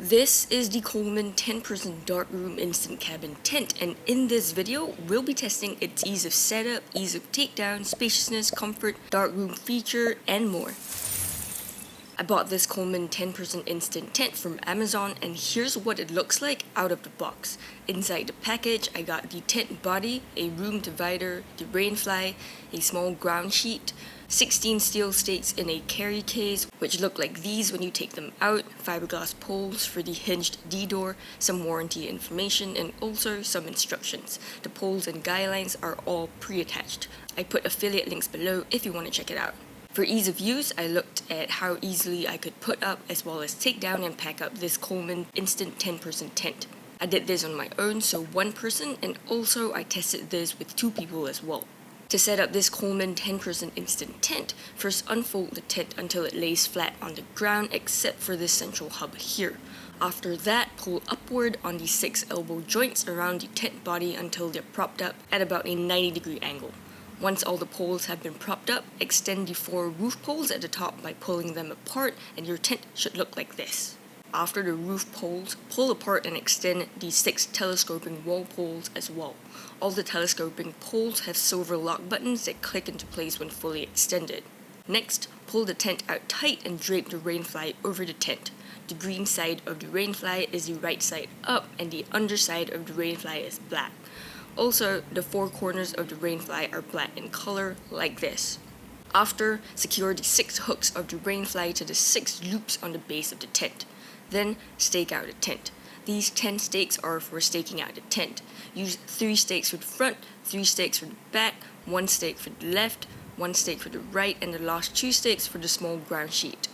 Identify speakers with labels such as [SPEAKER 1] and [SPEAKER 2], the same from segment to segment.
[SPEAKER 1] This is the Coleman 10% darkroom instant cabin tent, and in this video, we'll be testing its ease of setup, ease of takedown, spaciousness, comfort, darkroom feature, and more. I bought this Coleman 10% instant tent from Amazon, and here's what it looks like out of the box. Inside the package, I got the tent body, a room divider, the rainfly, a small ground sheet, 16 steel stakes in a carry case, which look like these when you take them out, fiberglass poles for the hinged D-door, some warranty information, and also some instructions. The poles and guidelines are all pre-attached. I put affiliate links below if you want to check it out. For ease of use, I looked at how easily I could put up as well as take down and pack up this Coleman Instant 10% tent. I did this on my own, so one person, and also I tested this with two people as well. To set up this Coleman 10% instant tent, first unfold the tent until it lays flat on the ground except for this central hub here. After that, pull upward on the 6 elbow joints around the tent body until they're propped up at about a 90-degree angle. Once all the poles have been propped up, extend the 4 roof poles at the top by pulling them apart, and your tent should look like this. After the roof poles, pull apart and extend the 6 telescoping wall poles as well. All the telescoping poles have silver lock buttons that click into place when fully extended. Next, pull the tent out tight and drape the rainfly over the tent. The green side of the rainfly is the right side up, and the underside of the rainfly is black. Also, the 4 corners of the rainfly are black in color, like this. After, secure the 6 hooks of the rainfly to the 6 loops on the base of the tent. Then, stake out the tent. These 10 stakes are for staking out the tent. Use 3 stakes for the front, 3 stakes for the back, 1 stake for the left, 1 stake for the right, and the last 2 stakes for the small ground sheet.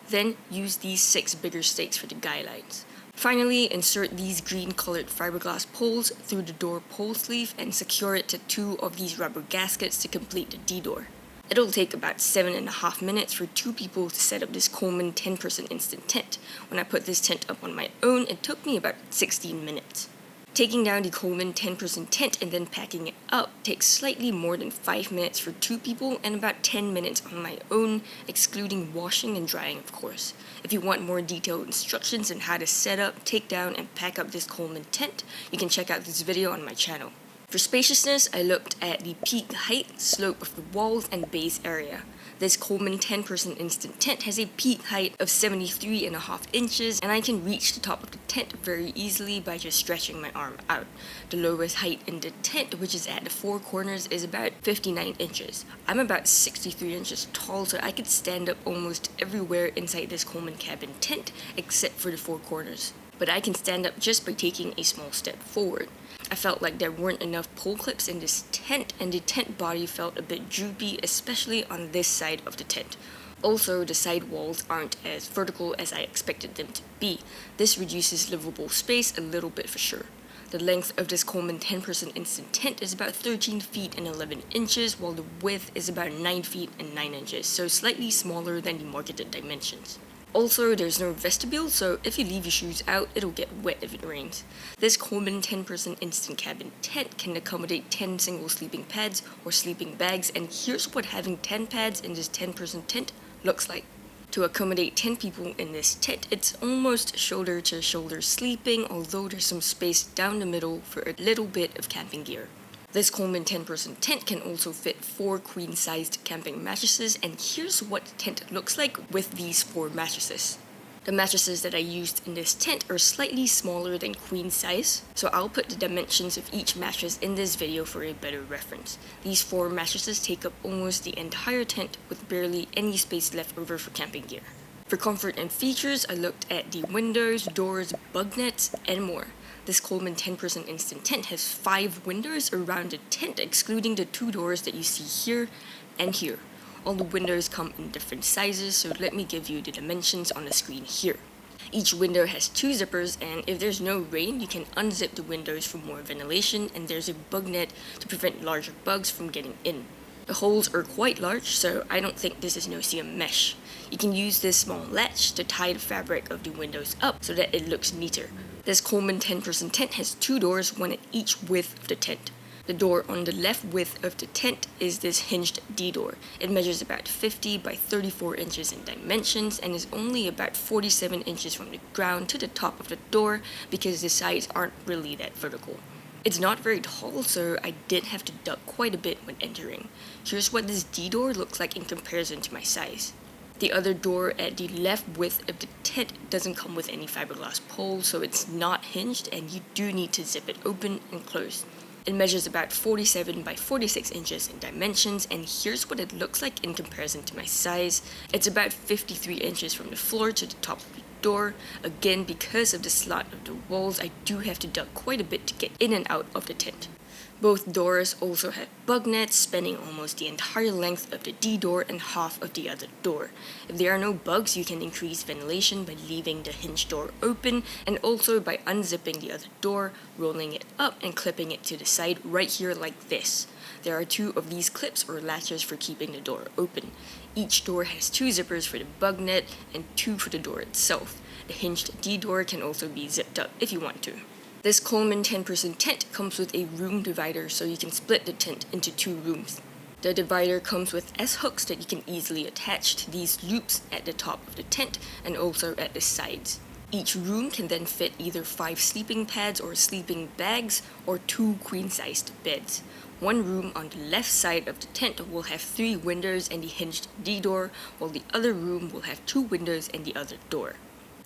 [SPEAKER 1] Then, use these 6 bigger stakes for the guidelines. Finally, insert these green-colored fiberglass poles through the door pole sleeve and secure it to 2 of these rubber gaskets to complete the D-door. It'll take about 7.5 minutes for 2 people to set up this Coleman 10% instant tent. When I put this tent up on my own, it took me about 16 minutes. Taking down the Coleman 10% tent and then packing it up takes slightly more than 5 minutes for 2 people and about 10 minutes on my own, excluding washing and drying, of course. If you want more detailed instructions on how to set up, take down, and pack up this Coleman tent, you can check out this video on my channel. For spaciousness, I looked at the peak height, slope of the walls, and base area. This Coleman 10% instant tent has a peak height of 73.5 inches, and I can reach the top of the tent very easily by just stretching my arm out. The lowest height in the tent, which is at the 4 corners, is about 59 inches. I'm about 63 inches tall, so I could stand up almost everywhere inside this Coleman cabin tent, except for the 4 corners. But I can stand up just by taking a small step forward. I felt like there weren't enough pole clips in this tent, and the tent body felt a bit droopy, especially on this side of the tent. Also, the side walls aren't as vertical as I expected them to be. This reduces livable space a little bit for sure. The length of this Coleman 10% instant tent is about 13 feet and 11 inches, while the width is about 9 feet and 9 inches, so slightly smaller than the marketed dimensions. Also, there's no vestibule, so if you leave your shoes out, it'll get wet if it rains. This Coleman 10% instant cabin tent can accommodate 10 single sleeping pads or sleeping bags, and here's what having 10 pads in this 10% tent looks like. To accommodate 10 people in this tent, it's almost shoulder to shoulder sleeping, although there's some space down the middle for a little bit of camping gear. This Coleman 10% tent can also fit 4 queen-sized camping mattresses, and here's what the tent looks like with these 4 mattresses. The mattresses that I used in this tent are slightly smaller than queen size, so I'll put the dimensions of each mattress in this video for a better reference. These 4 mattresses take up almost the entire tent with barely any space left over for camping gear. For comfort and features, I looked at the windows, doors, bug nets, and more. This Coleman 10% instant tent has 5 windows around the tent, excluding the 2 doors that you see here and here. All the windows come in different sizes, so let me give you the dimensions on the screen here. Each window has 2 zippers, and if there's no rain, you can unzip the windows for more ventilation, and there's a bug net to prevent larger bugs from getting in. The holes are quite large, so I don't think this is no-see mesh. You can use this small latch to tie the fabric of the windows up so that it looks neater. This Coleman 10% tent has 2 doors, one at each width of the tent. The door on the left width of the tent is this hinged D-door. It measures about 50 by 34 inches in dimensions and is only about 47 inches from the ground to the top of the door because the sides aren't really that vertical. It's not very tall, so I did have to duck quite a bit when entering. Here's what this D-door looks like in comparison to my size. The other door at the left width of the tent doesn't come with any fiberglass pole, so it's not hinged and you do need to zip it open and close. It measures about 47 by 46 inches in dimensions, and here's what it looks like in comparison to my size. It's about 53 inches from the floor to the top of the door. Again, because of the slot of the walls, I do have to duck quite a bit to get in and out of the tent. Both doors also have bug nets spanning almost the entire length of the D-door and half of the other door. If there are no bugs, you can increase ventilation by leaving the hinge door open and also by unzipping the other door, rolling it up and clipping it to the side right here like this. There are 2 of these clips or latches for keeping the door open. Each door has 2 zippers for the bug net and 2 for the door itself. The hinged D-door can also be zipped up if you want to. This Coleman 10-person tent comes with a room divider, so you can split the tent into 2 rooms. The divider comes with S-hooks that you can easily attach to these loops at the top of the tent and also at the sides. Each room can then fit either 5 sleeping pads or sleeping bags or 2 queen-sized beds. One room on the left side of the tent will have 3 windows and the hinged D-door, while the other room will have 2 windows and the other door.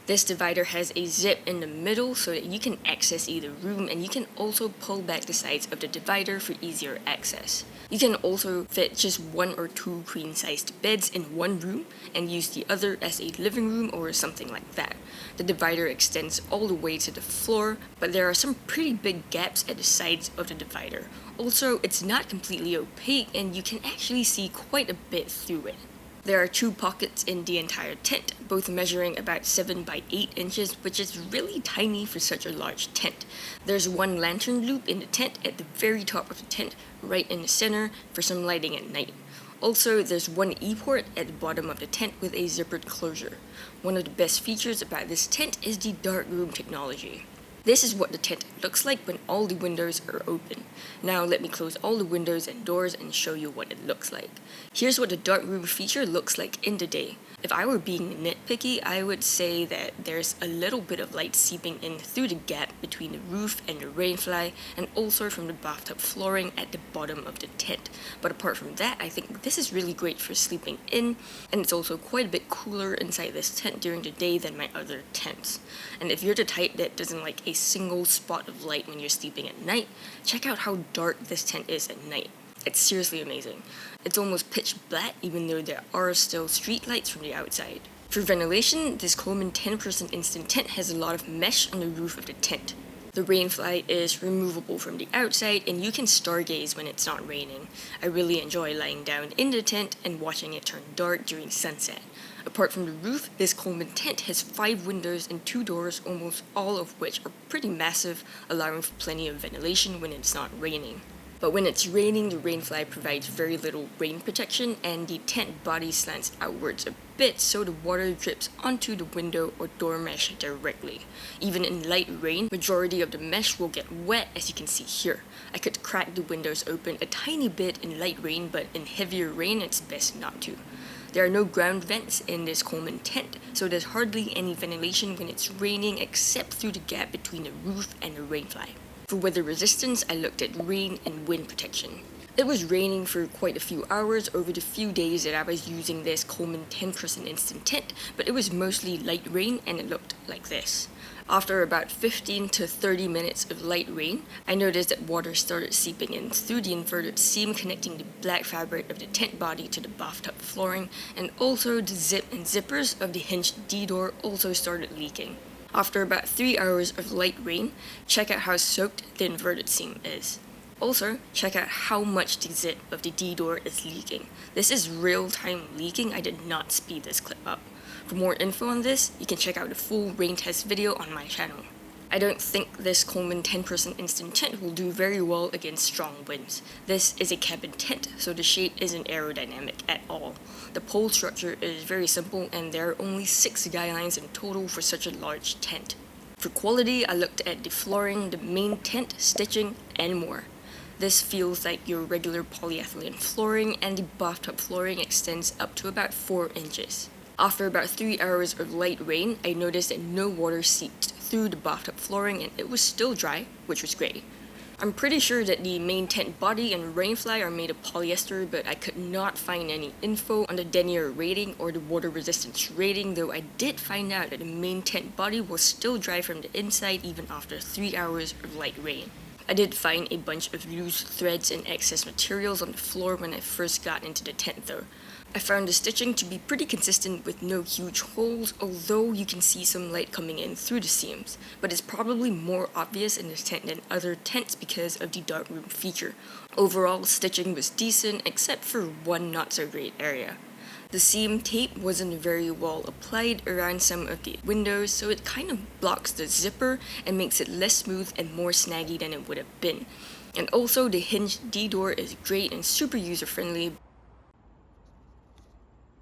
[SPEAKER 1] This divider has a zip in the middle so that you can access either room, and you can also pull back the sides of the divider for easier access. You can also fit just 1 or 2 queen-sized beds in one room and use the other as a living room or something like that. The divider extends all the way to the floor, but there are some pretty big gaps at the sides of the divider. Also, it's not completely opaque and you can actually see quite a bit through it. There are 2 pockets in the entire tent, both measuring about 7 by 8 inches, which is really tiny for such a large tent. There's 1 lantern loop in the tent at the very top of the tent, right in the center, for some lighting at night. Also, there's 1 E-port at the bottom of the tent with a zippered closure. One of the best features about this tent is the dark room technology. This is what the tent looks like when all the windows are open. Now let me close all the windows and doors and show you what it looks like. Here's what the dark room feature looks like in the day. If I were being nitpicky, I would say that there's a little bit of light seeping in through the gap between the roof and the rainfly, and also from the bathtub flooring at the bottom of the tent. But apart from that, I think this is really great for sleeping in, and it's also quite a bit cooler inside this tent during the day than my other tents. And if you're the type that doesn't like a single spot of light when you're sleeping at night, check out how dark this tent is at night. It's seriously amazing. It's almost pitch black even though there are still street lights from the outside. For ventilation, this Coleman 10-person instant tent has a lot of mesh on the roof of the tent. The rainfly is removable from the outside and you can stargaze when it's not raining. I really enjoy lying down in the tent and watching it turn dark during sunset. Apart from the roof, this Coleman tent has 5 windows and 2 doors, almost all of which are pretty massive, allowing for plenty of ventilation when it's not raining. But when it's raining, the rainfly provides very little rain protection and the tent body slants outwards a bit so the water drips onto the window or door mesh directly. Even in light rain, majority of the mesh will get wet, as you can see here. I could crack the windows open a tiny bit in light rain, but in heavier rain it's best not to. There are no ground vents in this Coleman tent, so there's hardly any ventilation when it's raining except through the gap between the roof and the rainfly. For weather resistance, I looked at rain and wind protection. It was raining for quite a few hours over the few days that I was using this Coleman 10-person instant tent, but it was mostly light rain and it looked like this. After about 15 to 30 minutes of light rain, I noticed that water started seeping in through the inverted seam connecting the black fabric of the tent body to the bathtub flooring, and also the zip and zippers of the hinged D-door also started leaking. After about 3 hours of light rain, check out how soaked the inverted seam is. Also, check out how much the zip of the D-door is leaking. This is real-time leaking. I did not speed this clip up. For more info on this, you can check out the full rain test video on my channel. I don't think this Coleman 10-person instant tent will do very well against strong winds. This is a cabin tent, so the shape isn't aerodynamic at all. The pole structure is very simple and there are only 6 guy lines in total for such a large tent. For quality, I looked at the flooring, the main tent, stitching, and more. This feels like your regular polyethylene flooring, and the bathtub flooring extends up to about 4 inches. After about 3 hours of light rain, I noticed that no water seeped through the bathtub flooring and it was still dry, which was great. I'm pretty sure that the main tent body and rainfly are made of polyester, but I could not find any info on the denier rating or the water resistance rating, though I did find out that the main tent body was still dry from the inside even after 3 hours of light rain. I did find a bunch of loose threads and excess materials on the floor when I first got into the tent though. I found the stitching to be pretty consistent with no huge holes, although you can see some light coming in through the seams, but it's probably more obvious in this tent than other tents because of the darkroom feature. Overall, stitching was decent except for one not so great area. The seam tape wasn't very well applied around some of the windows, so it kind of blocks the zipper and makes it less smooth and more snaggy than it would have been. And also, the hinged D-door is great and super user-friendly,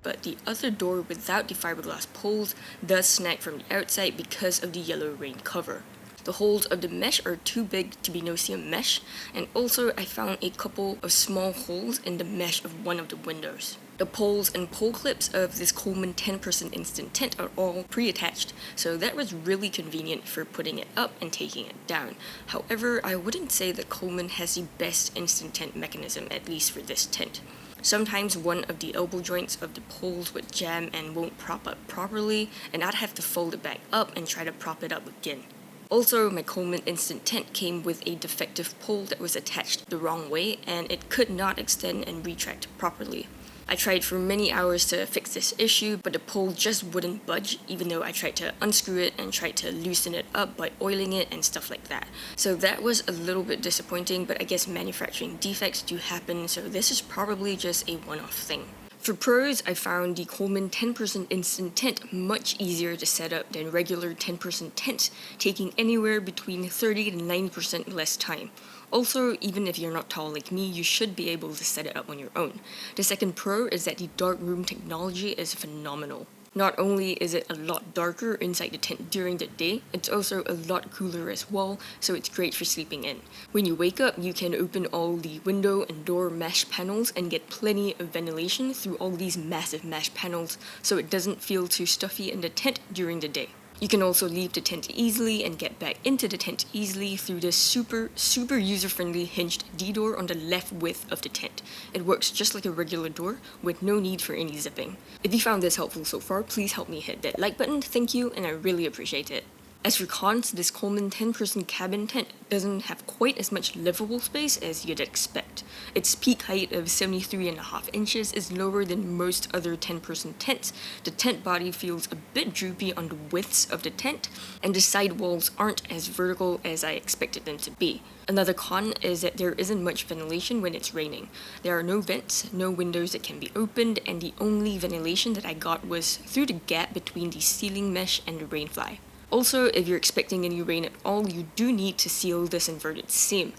[SPEAKER 1] but the other door without the fiberglass poles does snag from the outside because of the yellow rain cover. The holes of the mesh are too big to be no-seam mesh, and also I found a couple of small holes in the mesh of one of the windows. The poles and pole clips of this Coleman 10% instant tent are all pre-attached, so that was really convenient for putting it up and taking it down. However, I wouldn't say that Coleman has the best instant tent mechanism, at least for this tent. Sometimes one of the elbow joints of the poles would jam and won't prop up properly, and I'd have to fold it back up and try to prop it up again. Also, my Coleman instant tent came with a defective pole that was attached the wrong way, and it could not extend and retract properly. I tried for many hours to fix this issue, but the pole just wouldn't budge, even though I tried to unscrew it and tried to loosen it up by oiling it and stuff like that. So that was a little bit disappointing, but I guess manufacturing defects do happen, so this is probably just a one-off thing. For pros, I found the Coleman 10% instant tent much easier to set up than regular 10% tents, taking anywhere between 30 to 90% less time. Also, even if you're not tall like me, you should be able to set it up on your own. The second pro is that the darkroom technology is phenomenal. Not only is it a lot darker inside the tent during the day, it's also a lot cooler as well, so it's great for sleeping in. When you wake up, you can open all the window and door mesh panels and get plenty of ventilation through all these massive mesh panels, so it doesn't feel too stuffy in the tent during the day. You can also leave the tent easily and get back into the tent easily through this super user-friendly hinged D-door on the left width of the tent. It works just like a regular door with no need for any zipping. If you found this helpful so far, please help me hit that like button, thank you, and I really appreciate it. As for cons, this Coleman 10% cabin tent doesn't have quite as much livable space as you'd expect. Its peak height of 73.5 inches is lower than most other 10% tents. The tent body feels a bit droopy on the widths of the tent, and the side walls aren't as vertical as I expected them to be. Another con is that there isn't much ventilation when it's raining. There are no vents, no windows that can be opened, and the only ventilation that I got was through the gap between the ceiling mesh and the rainfly. Also, if you're expecting any rain at all, you do need to seal this inverted seam.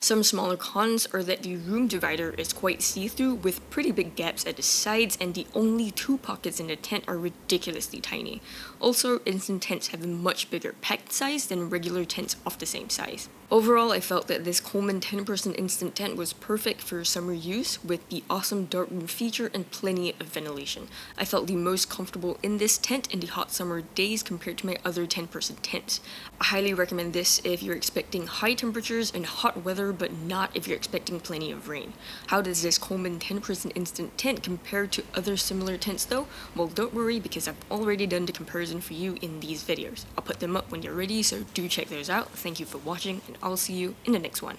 [SPEAKER 1] Some smaller cons are that the room divider is quite see-through with pretty big gaps at the sides, and the only 2 pockets in the tent are ridiculously tiny. Also, instant tents have a much bigger packed size than regular tents of the same size. Overall, I felt that this Coleman 10% instant tent was perfect for summer use with the awesome darkroom feature and plenty of ventilation. I felt the most comfortable in this tent in the hot summer days compared to my other 10% tents. I highly recommend this if you're expecting high temperatures and hot weather, but not if you're expecting plenty of rain. How does this Coleman 10% instant tent compare to other similar tents though? Well, don't worry, because I've already done the comparison for you in these videos. I'll put them up when you're ready, so do check those out. Thank you for watching, and I'll see you in the next one.